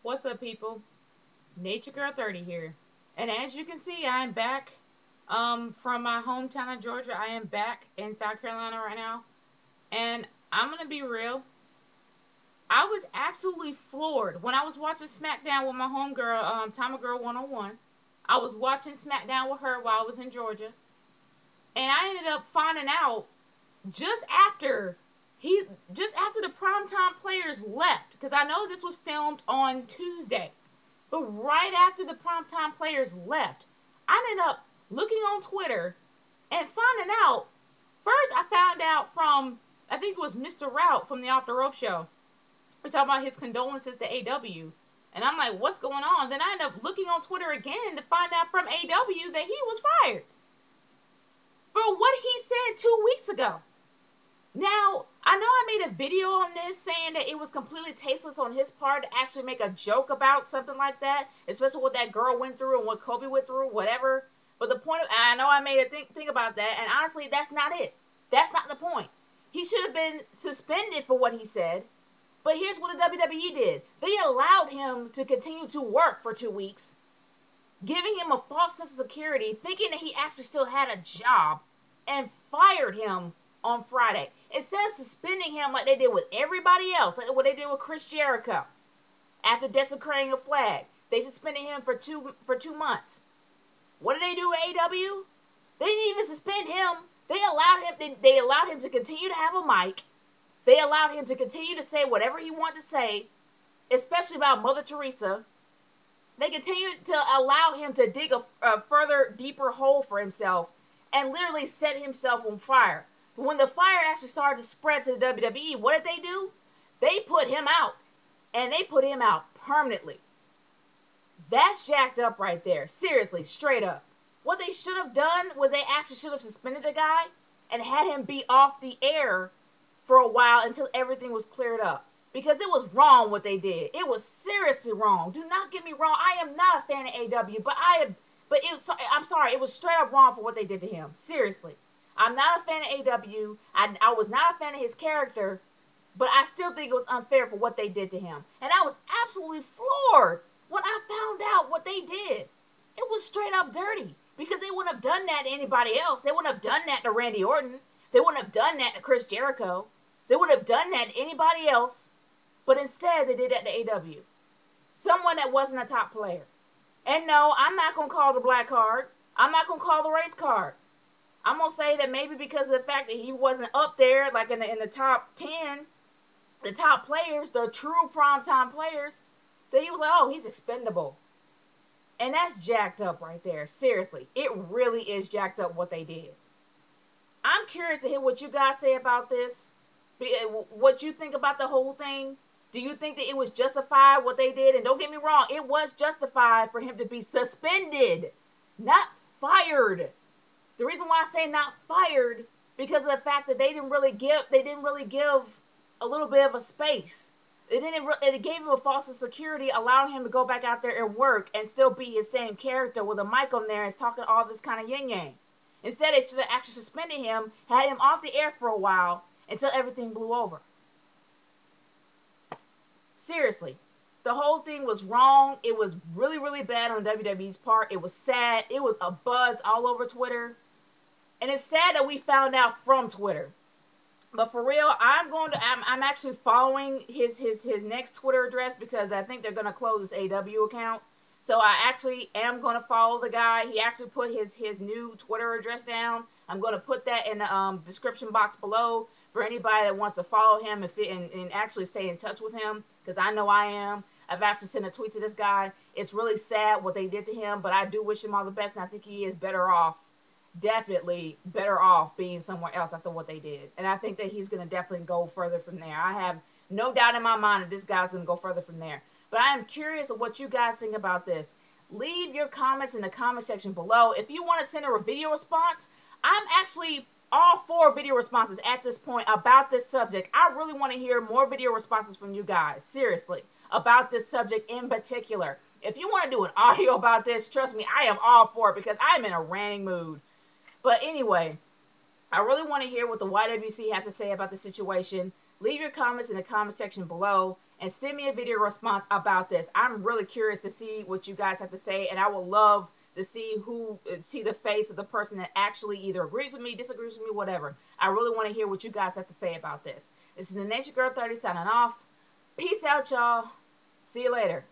What's up, people? Nature Girl 30 here. And as you can see, I'm back from my hometown of Georgia. I am back in South Carolina right now. And I'm going to be real. I was absolutely floored when I was watching SmackDown with my homegirl, Tama Girl 101. I was watching SmackDown with her while I was in Georgia. And I ended up finding out just after just after the primetime players left, because I know this was filmed on Tuesday. But right after the primetime players left, I ended up looking on Twitter and finding out. First, I found out from, I think it was Mr. Route from the Off the Rope show. We're talking about his condolences to AEW. And I'm like, what's going on? Then I ended up looking on Twitter again to find out from AEW that he was fired for what he said 2 weeks ago. Now, I know I made a video on this saying that it was completely tasteless on his part to actually make a joke about something like that, especially what that girl went through and what Kobe went through, whatever. But the point, I know I made a thing about that, and honestly, that's not it. That's not the point. He should have been suspended for what he said. But here's what the WWE did. They allowed him to continue to work for 2 weeks, giving him a false sense of security, thinking that he actually still had a job, and fired him on Friday. Instead of suspending him like they did with everybody else, like what they did with Chris Jericho after desecrating a flag, they suspended him for two months. What did they do with AEW? They didn't even suspend him. They allowed him to continue to have a mic. They allowed him to continue to say whatever he wanted to say, especially about Mother Teresa. They continued to allow him to dig a further, deeper hole for himself and literally set himself on fire. But when the fire actually started to spread to the WWE, what did they do? They put him out. And they put him out permanently. That's jacked up right there. Seriously, straight up. What they should have done was they actually should have suspended the guy and had him be off the air for a while until everything was cleared up. Because it was wrong what they did. It was seriously wrong. Do not get me wrong. I am not a fan of AEW, I'm sorry, it was straight up wrong for what they did to him. Seriously. I'm not a fan of AEW. I was not a fan of his character, but I still think it was unfair for what they did to him. And I was absolutely floored when I found out what they did. It was straight up dirty, because they wouldn't have done that to anybody else. They wouldn't have done that to Randy Orton. They wouldn't have done that to Chris Jericho. They wouldn't have done that to anybody else. But instead, they did that to AEW. Someone that wasn't a top player. And no, I'm not going to call the black card. I'm not going to call the race card. I'm going to say that maybe because of the fact that he wasn't up there, like in the top 10, the top players, the true primetime players, that he was like, oh, he's expendable. And that's jacked up right there. Seriously. It really is jacked up what they did. I'm curious to hear what you guys say about this. What you think about the whole thing. Do you think that it was justified what they did? And don't get me wrong, it was justified for him to be suspended, not fired. The reason why I say not fired, because of the fact that they didn't really give a little bit of a space. It gave him a false security, allowing him to go back out there and work and still be his same character with a mic on there and talking all this kind of yin yang. Instead, they should have actually suspended him, had him off the air for a while until everything blew over. Seriously. The whole thing was wrong. It was really, really bad on WWE's part. It was sad. It was a buzz all over Twitter. And it's sad that we found out from Twitter. But for real, I'm actually following his next Twitter address, because I think they're going to close his AW account. So I actually am going to follow the guy. He actually put his new Twitter address down. I'm going to put that in the description box below for anybody that wants to follow him and actually stay in touch with him, because I know I am. I've actually sent a tweet to this guy. It's really sad what they did to him, but I do wish him all the best, and I think he is better off, definitely better off being somewhere else after what they did. And I think that he's going to definitely go further from there. I have no doubt in my mind that this guy's going to go further from there. But I am curious of what you guys think about this. Leave your comments in the comment section below. If you want to send a video response, I'm actually all for video responses at this point about this subject. I really want to hear more video responses from you guys, seriously, about this subject in particular. If you want to do an audio about this, trust me, I am all for it, because I'm in a ranting mood. But anyway, I really want to hear what the YWC have to say about the situation. Leave your comments in the comment section below. and send me a video response about this. I'm really curious to see what you guys have to say, and I would love to see the face of the person that actually either agrees with me, disagrees with me, whatever. I really want to hear what you guys have to say about this. This is the Nature Girl 30 signing off. Peace out, y'all. See you later.